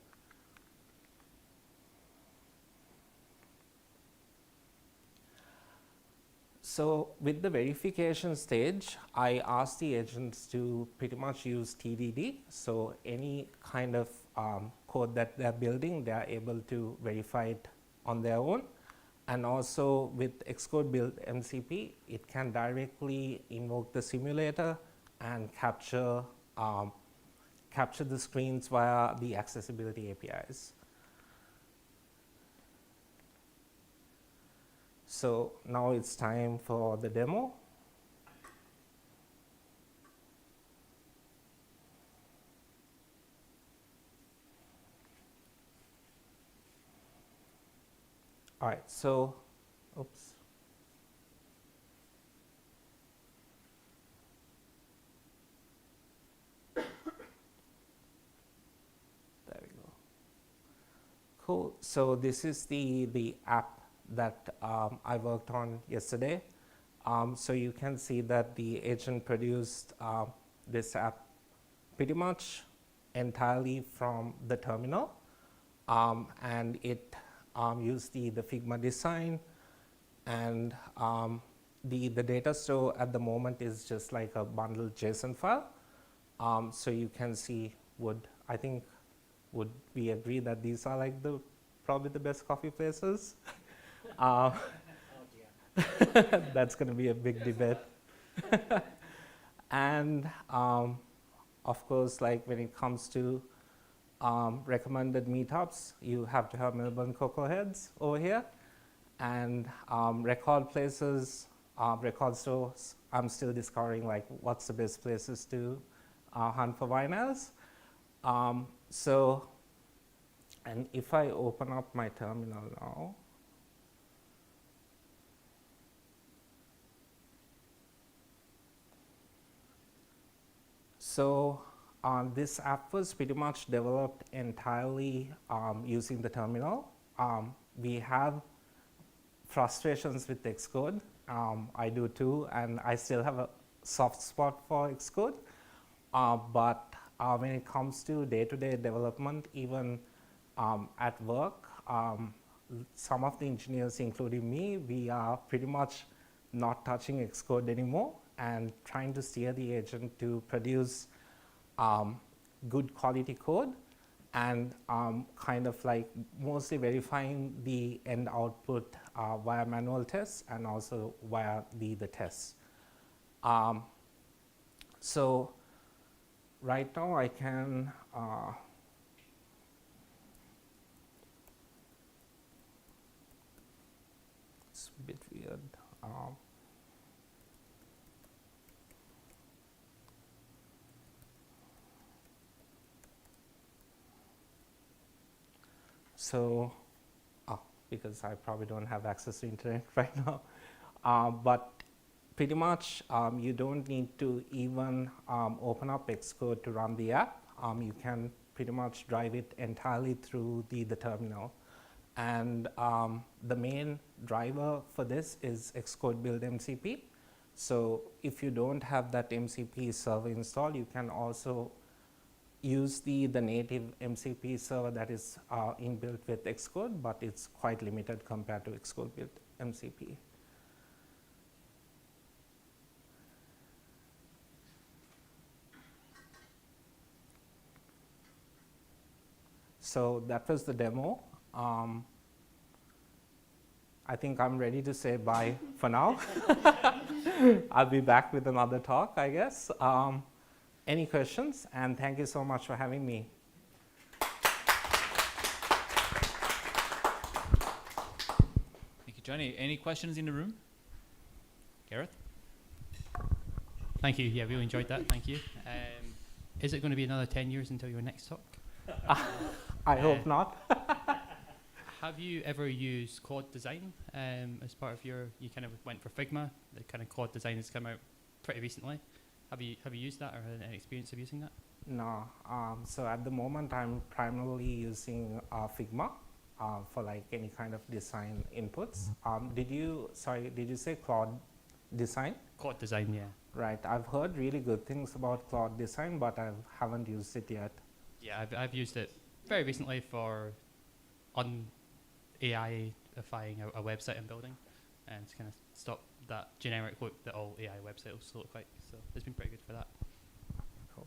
So with the verification stage, I ask the agents to pretty much use TDD. So any kind of code that they're building, they are able to verify it on their own. And also with Xcode Build MCP, it can directly invoke the simulator and capture the screens via the accessibility APIs. So now it's time for the demo. All right, so, oops. There we go. Cool, so this is the app that I worked on yesterday. So you can see that the agent produced this app pretty much entirely from the terminal, and it used the Figma design, and the data store at the moment is just like a bundled JSON file. So you can see, would we agree that these are like probably the best coffee places? That's going to be a big debate. And of course, like when it comes to recommended meetups, you have to have Melbourne CocoaHeads over here, and record places, record stores. I'm still discovering like what's the best places to hunt for vinyls. So, and if I open up my terminal now, so this app was pretty much developed entirely using the terminal. We have frustrations with Xcode. I do too, and I still have a soft spot for Xcode. But when it comes to day-to-day development, even at work, some of the engineers, including me, we are pretty much not touching Xcode anymore and trying to steer the agent to produce good quality code, and kind of like mostly verifying the end output via manual tests and also via the tests. So right now I can it's a bit weird. So, because I probably don't have access to internet right now, but pretty much you don't need to even open up Xcode to run the app. You can pretty much drive it entirely through the terminal. And the main driver for this is Xcode build MCP. So if you don't have that MCP server installed, you can also use the native MCP server that is inbuilt with Xcode, but it's quite limited compared to Xcode built MCP. So that was the demo. I think I'm ready to say bye for now. I'll be back with another talk, I guess. Any questions? And thank you so much for having me. Thank you, Johnny. Any questions in the room? Gareth? Thank you. Yeah, really enjoyed that. Thank you. Is it going to be another 10 years until your next talk? I hope not. Have you ever used Claude Design as part of you kind of went for Figma? The kind of Claude Design has come out pretty recently. Have you used that or had any experience of using that? No. So at the moment, I'm primarily using Figma for like any kind of design inputs. Did you say Claude Design? Claude Design, yeah. Right. I've heard really good things about Claude Design, but I haven't used it yet. Yeah, I've used it very recently for AI-ifying a website I'm building, and to kind of stop that generic look that all AI websites look like. So it's been pretty good for that. Cool.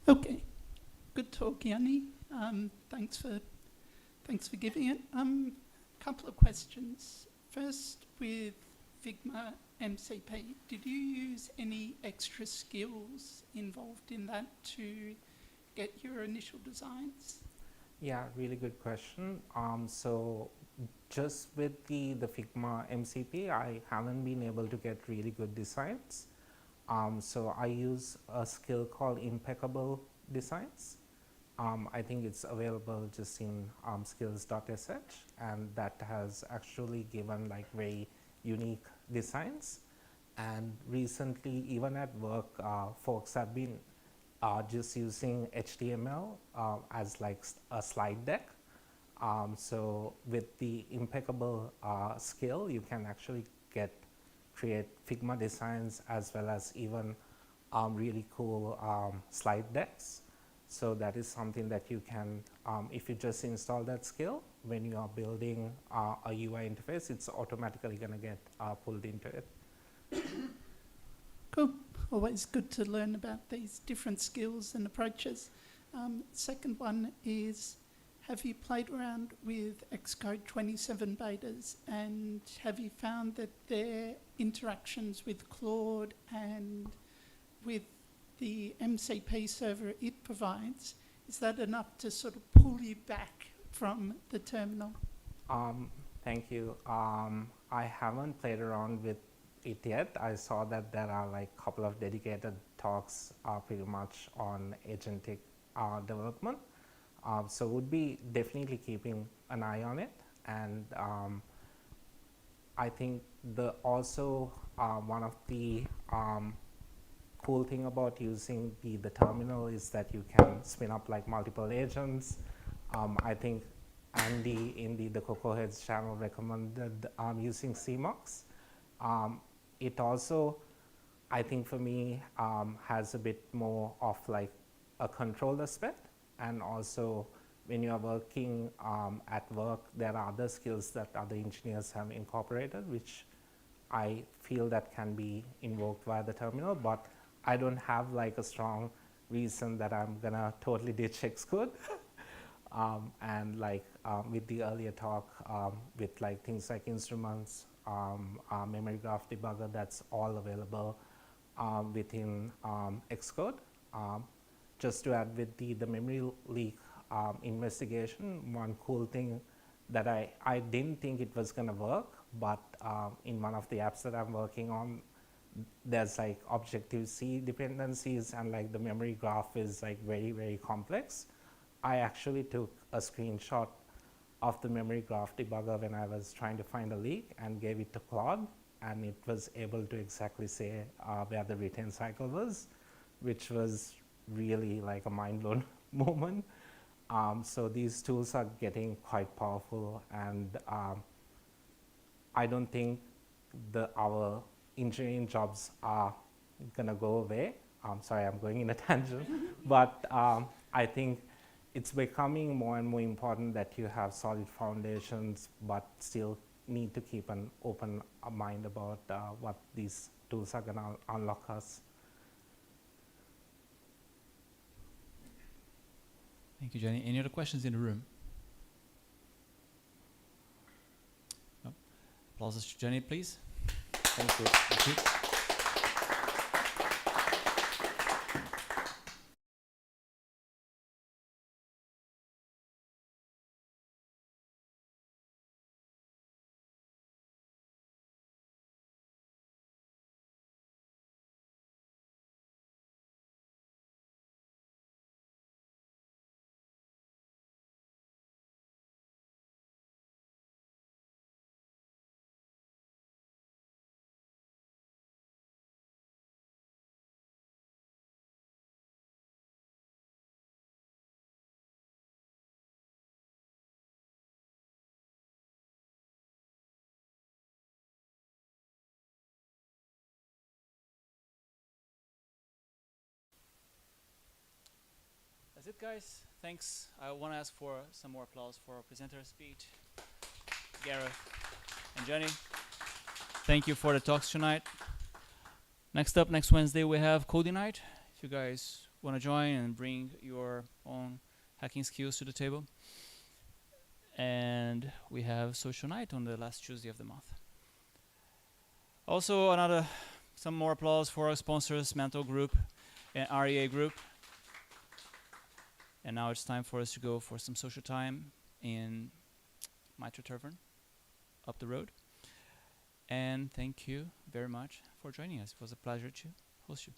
Okay, good talk, Yanni. Thanks for giving it. Couple of questions. First, with Figma MCP, did you use any extra skills involved in that to get your initial designs? Yeah, really good question. So just with the Figma MCP, I haven't been able to get really good designs. So I use a skill called impeccable designs. I think it's available just in skills.sh, and that has actually given like very unique designs. And recently, even at work, folks have been just using HTML as like a slide deck So with the impeccable skill, you can actually create Figma designs as well as even really cool slide decks. So that is something that you can, if you just install that skill, when you are building a UI interface, it's automatically going to get pulled into it. Cool. Always good to learn about these different skills and approaches. Second one is, have you played around with Xcode 27 betas, and have you found that their interactions with Claude and with the MCP server it provides, is that enough to sort of pull you back from the terminal? Thank you. I haven't played around with it yet. I saw that there are like a couple of dedicated talks pretty much on agentic development. So would be definitely keeping an eye on it. And I think also one of the cool thing about using the terminal is that you can spin up like multiple agents. I think Andy in the CocoaHeads channel recommended using CMOX. It also, I think for me, has a bit more of like a control aspect, and also when you are working at work, there are other skills that other engineers have incorporated, which I feel that can be invoked via the terminal, but I don't have like a strong reason that I'm gonna totally ditch Xcode. And like with the earlier talk, with like things like instruments, memory graph debugger, that's all available within Xcode. Just to add with the memory leak investigation, one cool thing that I didn't think it was gonna work, but in one of the apps that I'm working on, there's like Objective-C dependencies, and like the memory graph is like very, very complex. I actually took a screenshot of the memory graph debugger when I was trying to find a leak and gave it to Claude, and it was able to exactly say where the retain cycle was, which was really like a mind-blown moment. So these tools are getting quite powerful, and I don't think our engineering jobs are gonna go away. Sorry, I'm going in a tangent, but I think it's becoming more and more important that you have solid foundations, but still need to keep an open mind about what these tools are gonna unlock us. Thank you, Jenny. Any other questions in the room? No? Applause to Jenny, please. Thank you. Thank you. That's it, guys. Thanks. I want to ask for some more applause for our presenter speech, Gareth and Jenny. Thank you for the talks tonight. Next up, next Wednesday, we have Coding Night. If you guys want to join and bring your own hacking skills to the table. And we have Social Night on the last Tuesday of the month. Also, some more applause for our sponsors, Mantle Group and REA Group. And now it's time for us to go for some social time in Mitra Tavern up the road. And thank you very much for joining us. It was a pleasure to host you.